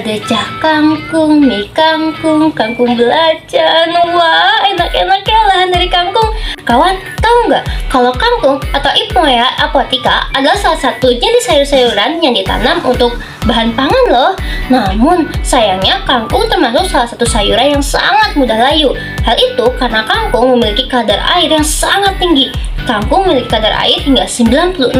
Ada cah kangkung, mie kangkung, kangkung belacan. Wah, enak-enak ya olahan dari kangkung. Kawan, tahu nggak kalau kangkung atau Ipmoea aquatica adalah salah satu jenis sayur-sayuran yang ditanam untuk bahan pangan loh. Namun, sayangnya kangkung termasuk salah satu sayuran yang sangat mudah layu. Hal itu karena kangkung memiliki kadar air yang sangat tinggi. Kangkung memiliki kadar air hingga 96%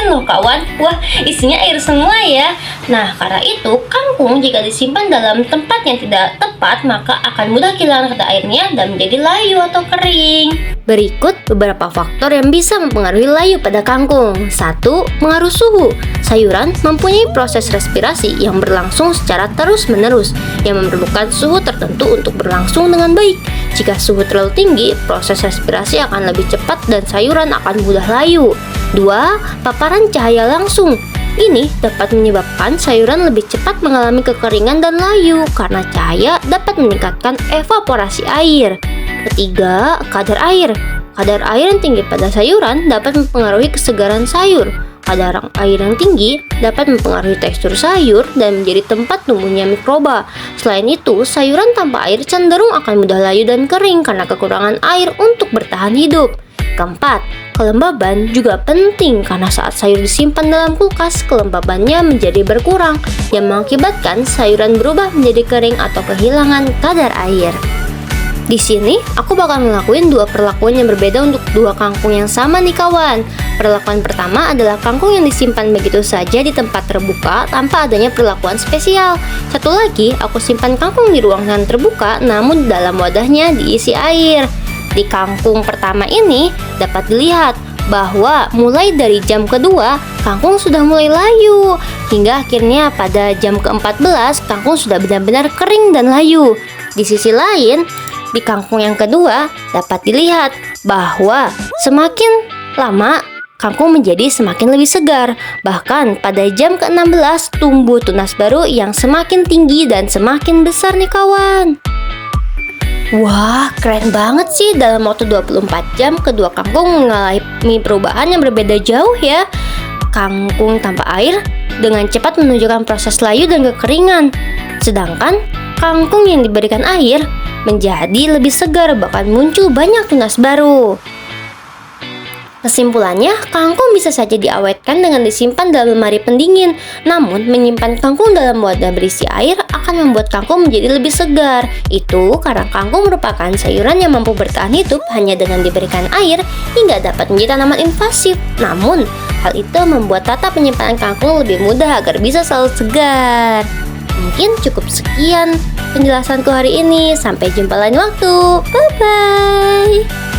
loh kawan. Wah, isinya air semua ya. Nah, karena itu kangkung jika disimpan dalam tempat yang tidak tepat maka akan mudah kehilangan kadar airnya dan menjadi layu atau kering. Berikut beberapa faktor yang bisa mempengaruhi layu pada kangkung. 1. Pengaruh suhu. Sayuran mempunyai proses respirasi yang berlangsung secara terus-menerus yang memerlukan suhu tertentu untuk berlangsung dengan baik. Jika suhu terlalu tinggi, proses respirasi akan lebih cepat dan sayuran akan mudah layu. 2. Paparan cahaya langsung. Ini dapat menyebabkan sayuran lebih cepat mengalami kekeringan dan layu karena cahaya dapat meningkatkan evaporasi air. Ketiga, kadar air. Kadar air yang tinggi pada sayuran dapat mempengaruhi kesegaran sayur. Kadar air yang tinggi dapat mempengaruhi tekstur sayur dan menjadi tempat tumbuhnya mikroba. Selain itu, sayuran tanpa air cenderung akan mudah layu dan kering karena kekurangan air untuk bertahan hidup. Keempat, kelembaban juga penting karena saat sayur disimpan dalam kulkas, kelembabannya menjadi berkurang yang mengakibatkan sayuran berubah menjadi kering atau kehilangan kadar air. Di sini, aku bakal ngelakuin dua perlakuan yang berbeda untuk dua kangkung yang sama nih kawan. Perlakuan pertama adalah kangkung yang disimpan begitu saja di tempat terbuka tanpa adanya perlakuan spesial. Satu lagi, aku simpan kangkung di ruangan terbuka namun dalam wadahnya diisi air. Di kangkung pertama ini dapat dilihat bahwa mulai dari jam kedua, kangkung sudah mulai layu. Hingga akhirnya pada jam ke-14, kangkung sudah benar-benar kering dan layu. Di sisi lain, di kangkung yang kedua dapat dilihat bahwa semakin lama kangkung menjadi semakin lebih segar. Bahkan pada jam ke-16 tumbuh tunas baru yang semakin tinggi dan semakin besar nih kawan. Wah, keren banget sih, dalam waktu 24 jam kedua kangkung mengalami perubahan yang berbeda jauh ya. Kangkung tanpa air dengan cepat menunjukkan proses layu dan kekeringan. Sedangkan kangkung yang diberikan air menjadi lebih segar, bahkan muncul banyak tunas baru. Kesimpulannya, kangkung bisa saja diawetkan dengan disimpan dalam lemari pendingin. Namun, menyimpan kangkung dalam wadah berisi air akan membuat kangkung menjadi lebih segar. Itu karena kangkung merupakan sayuran yang mampu bertahan hidup hanya dengan diberikan air hingga dapat menjadi tanaman invasif. Namun, hal itu membuat tata penyimpanan kangkung lebih mudah agar bisa selalu segar. Mungkin cukup sekian penjelasanku hari ini. Sampai jumpa lain waktu. Bye-bye.